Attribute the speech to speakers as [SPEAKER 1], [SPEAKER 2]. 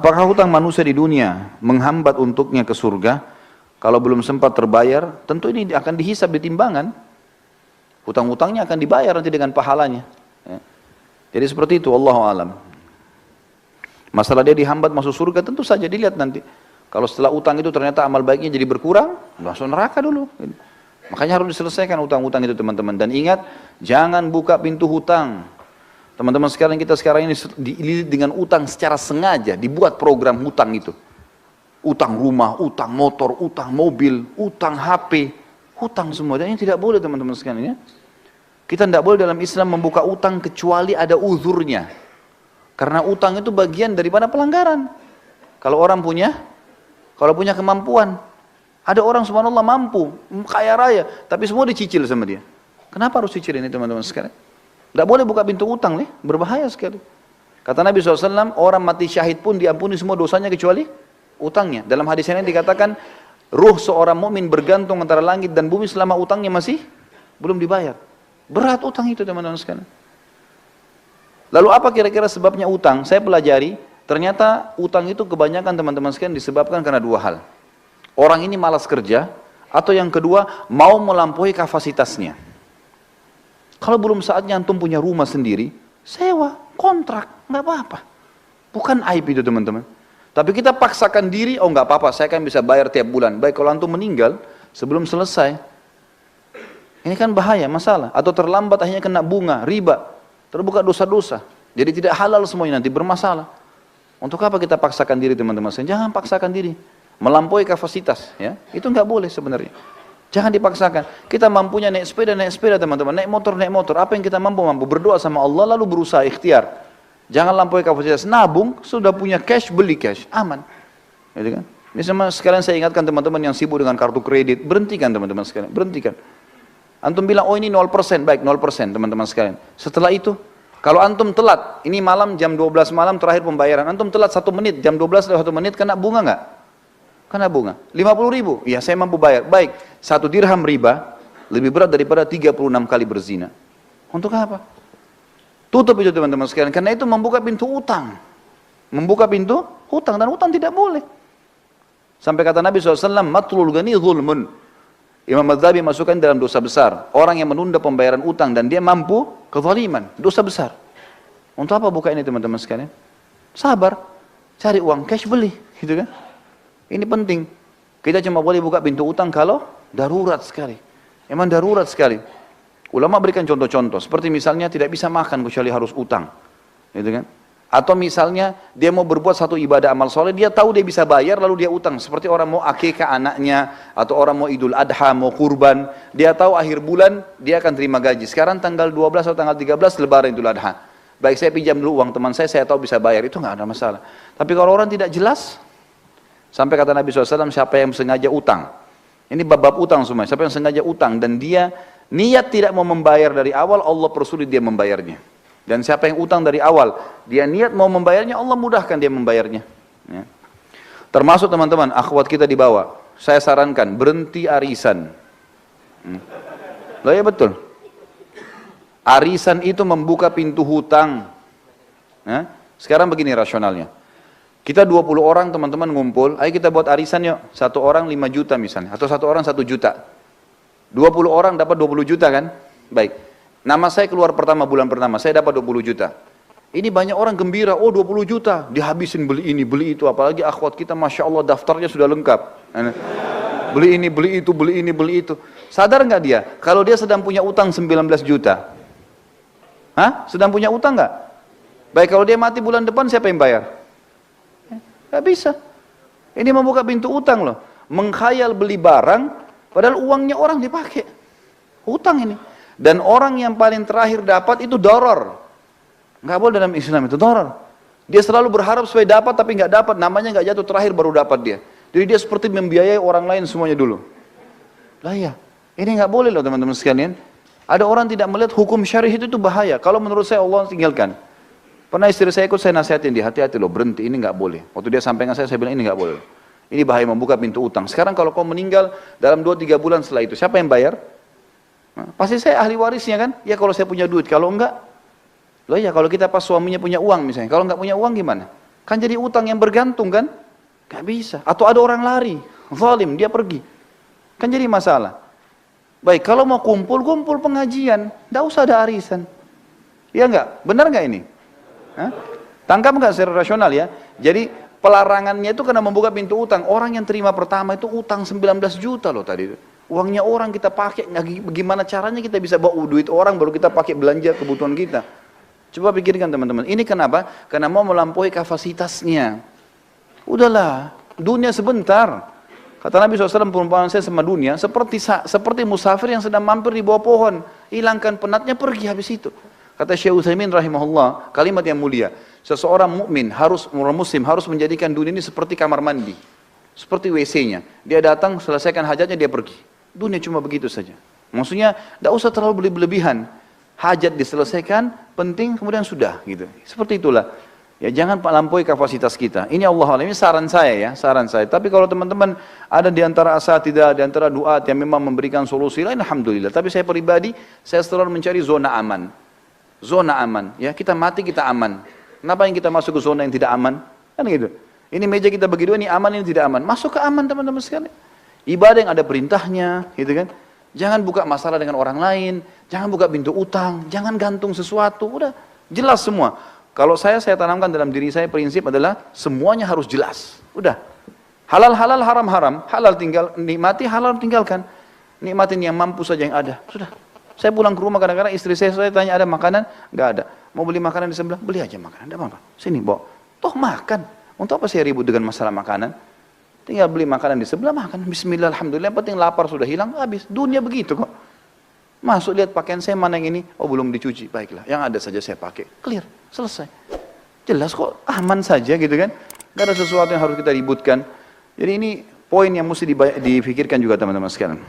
[SPEAKER 1] Apakah hutang manusia di dunia menghambat untuknya ke surga? Kalau belum sempat terbayar, tentu ini akan dihisab di timbangan. Hutang-hutangnya akan dibayar nanti dengan pahalanya. Ya. Jadi seperti itu, Wallahu a'lam. Masalah dia dihambat masuk surga, tentu saja dilihat nanti. Kalau setelah utang itu ternyata amal baiknya jadi berkurang, langsung neraka dulu. Makanya harus diselesaikan hutang-hutang itu teman-teman. Dan ingat, jangan buka pintu hutang. Teman-teman sekalian, kita sekarang ini dililit dengan utang secara sengaja, dibuat program hutang itu. Utang rumah, utang motor, utang mobil, utang HP, hutang semua. Dan ini tidak boleh teman-teman sekalian ya. Kita tidak boleh dalam Islam membuka utang kecuali ada uzurnya. Karena utang itu bagian daripada pelanggaran. Kalau orang punya kemampuan. Ada orang subhanallah mampu, kaya raya, tapi semua dicicil sama dia. Kenapa harus cicil ini teman-teman sekalian? Tidak boleh buka pintu utang nih, berbahaya sekali. Kata Nabi SAW, orang mati syahid pun diampuni semua dosanya kecuali utangnya. Dalam hadis ini dikatakan, ruh seorang mukmin bergantung antara langit dan bumi selama utangnya masih belum dibayar. Berat utang itu teman-teman sekalian. Lalu apa kira-kira sebabnya utang? Saya pelajari, ternyata utang itu kebanyakan teman-teman sekalian disebabkan karena dua hal. Orang ini malas kerja, atau yang kedua, mau melampaui kapasitasnya. Kalau belum saatnya antum punya rumah sendiri, sewa, kontrak, nggak apa-apa. Bukan aib itu teman-teman. Tapi kita paksakan diri, oh nggak apa-apa, saya kan bisa bayar tiap bulan. Baik kalau antum meninggal, sebelum selesai, ini kan bahaya, masalah. Atau terlambat akhirnya kena bunga, riba, terbuka dosa-dosa. Jadi tidak halal semuanya nanti, bermasalah. Untuk apa kita paksakan diri teman-teman? Jangan paksakan diri, melampaui kapasitas, ya itu nggak boleh sebenarnya. Jangan dipaksakan. Kita mampunya naik sepeda teman-teman. Naik motor. Apa yang kita mampu? Berdoa sama Allah lalu berusaha ikhtiar. Jangan lampaui kapasitas. Nabung, sudah punya cash, beli cash. Aman. Gitu kan? Ini sama sekalian saya ingatkan teman-teman yang sibuk dengan kartu kredit. Berhentikan teman-teman sekalian. Berhentikan. Antum bilang, oh ini 0%. Baik 0% teman-teman sekalian. Setelah itu, kalau antum telat, ini malam jam 12 malam terakhir pembayaran. Antum telat 1 menit, jam 12 lewat 1 menit, kena bunga nggak? Kena bunga, 50.000, ya saya mampu bayar. Baik, 1 dirham riba lebih berat daripada 36 kali berzina. Untuk apa? Tutup itu teman-teman sekalian, karena itu membuka pintu utang. Membuka pintu hutang, dan hutang tidak boleh. Sampai kata Nabi SAW, matlul ghani zulmun. Imam Madzhabi masukkan dalam dosa besar. Orang yang menunda pembayaran utang dan dia mampu, kezaliman, dosa besar. Untuk apa buka ini teman-teman sekalian? Sabar, cari uang cash beli, gitu kan? Ini penting. Kita cuma boleh buka pintu utang kalau darurat sekali. Memang darurat sekali. Ulama berikan contoh-contoh. Seperti misalnya tidak bisa makan kecuali harus utang. Gitu kan? Atau misalnya dia mau berbuat satu ibadah amal soleh, dia tahu dia bisa bayar lalu dia utang. Seperti orang mau akikah anaknya, atau orang mau idul adha, mau kurban. Dia tahu akhir bulan dia akan terima gaji. Sekarang tanggal 12 atau tanggal 13 lebaran idul adha. Baik saya pinjam dulu uang teman saya tahu bisa bayar. Itu nggak ada masalah. Tapi kalau orang tidak jelas, sampai kata Nabi SAW, siapa yang sengaja utang, ini bab-bab utang semua, siapa yang sengaja utang dan dia niat tidak mau membayar dari awal, Allah persulit dia membayarnya. Dan siapa yang utang dari awal, dia niat mau membayarnya, Allah mudahkan dia membayarnya. Ya. Termasuk teman-teman, akhwat kita di bawah, saya sarankan berhenti arisan. Loh ya betul. Arisan itu membuka pintu hutang. Ya. Sekarang begini rasionalnya. Kita 20 orang teman-teman ngumpul, ayo kita buat arisan yuk, 1 orang 5 juta misalnya, atau 1 orang 1 juta. 20 orang dapat 20 juta kan? Baik, nama saya keluar pertama, bulan pertama, saya dapat 20 juta. Ini banyak orang gembira, oh 20 juta, dihabisin beli ini, beli itu, apalagi akhwat kita Masya Allah daftarnya sudah lengkap. Beli ini, beli itu, beli ini, beli itu. Sadar nggak dia, kalau dia sedang punya utang 19 juta? Hah? Sedang punya utang nggak? Baik, kalau dia mati bulan depan siapa yang bayar? Gak bisa. Ini membuka pintu utang loh. Mengkhayal beli barang, padahal uangnya orang dipakai. Hutang ini. Dan orang yang paling terakhir dapat itu doror. Gak boleh dalam Islam itu doror. Dia selalu berharap supaya dapat tapi gak dapat. Namanya gak jatuh terakhir baru dapat dia. Jadi dia seperti membiayai orang lain semuanya dulu. Lah ya, ini gak boleh loh teman-teman sekalian. Ada orang tidak melihat hukum syarih itu bahaya. Kalau menurut saya Allah tinggalkan. Pernah istri saya ikut, saya nasihatin dia, hati-hati loh, berhenti, ini nggak boleh. Waktu dia sampaikan saya bilang ini nggak boleh. Ini bahaya membuka pintu utang. Sekarang kalau kau meninggal dalam 2-3 bulan setelah itu, siapa yang bayar? Nah, pasti saya ahli warisnya kan? Ya kalau saya punya duit, kalau enggak, loh ya kalau kita pas suaminya punya uang misalnya, kalau nggak punya uang gimana? Kan jadi utang yang bergantung kan? Gak bisa. Atau ada orang lari, zalim, dia pergi. Kan jadi masalah. Baik, kalau mau kumpul, kumpul pengajian. Gak usah ada arisan. Iya enggak? Benar enggak ini? Hah? Tangkap enggak secara rasional ya? Jadi pelarangannya itu karena membuka pintu utang. Orang yang terima pertama itu utang 19 juta loh tadi. Uangnya orang kita pakai, gimana caranya kita bisa bawa duit orang baru kita pakai belanja kebutuhan kita. Coba pikirkan teman-teman. Ini kenapa? Karena mau melampaui kapasitasnya. Udahlah, dunia sebentar. Kata Nabi SAW, perumpamaan saya sama dunia seperti musafir yang sedang mampir di bawah pohon. Hilangkan penatnya, pergi habis itu. Kata Syekh Utsaimin rahimahullah, kalimat yang mulia. Seseorang mukmin orang muslim harus menjadikan dunia ini seperti kamar mandi. Seperti WC-nya. Dia datang, selesaikan hajatnya, dia pergi. Dunia cuma begitu saja. Maksudnya, tidak usah terlalu berlebihan. Hajat diselesaikan, penting, kemudian sudah. Gitu. Seperti itulah. Ya jangan melampaui kapasitas kita. Ini Allah ini saran saya ya, saran saya. Tapi kalau teman-teman ada di antara asatidzah, di antara duat yang memang memberikan solusi lain, alhamdulillah. Tapi saya pribadi, saya selalu mencari zona aman. Zona aman, ya kita mati kita aman. Kenapa yang kita masuk ke zona yang tidak aman? Kan gitu. Ini meja kita bagi dua, ini aman, ini tidak aman. Masuk ke aman teman-teman sekalian. Ibadah yang ada perintahnya, gitu kan. Jangan buka masalah dengan orang lain, jangan buka pintu utang, jangan gantung sesuatu. Udah jelas semua. Kalau saya tanamkan dalam diri saya prinsip adalah semuanya harus jelas. Udah. Halal halal, haram haram. Halal tinggal nikmati, halal tinggalkan. Nikmatin yang mampu saja yang ada. Sudah. Saya pulang ke rumah kadang-kadang istri saya tanya ada makanan, nggak ada. Mau beli makanan di sebelah, beli aja makanan, tidak apa-apa. Sini bawa. Toh makan. Untuk apa saya ribut dengan masalah makanan? Tinggal beli makanan di sebelah makan. Bismillah, alhamdulillah. Yang penting lapar sudah hilang, habis. Dunia begitu kok. Masuk lihat pakaian saya mana yang ini, oh belum dicuci, baiklah. Yang ada saja saya pakai, clear, selesai. Jelas kok, aman saja gitu kan. Gak ada sesuatu yang harus kita ributkan. Jadi ini poin yang mesti dipikirkan juga teman-teman sekalian.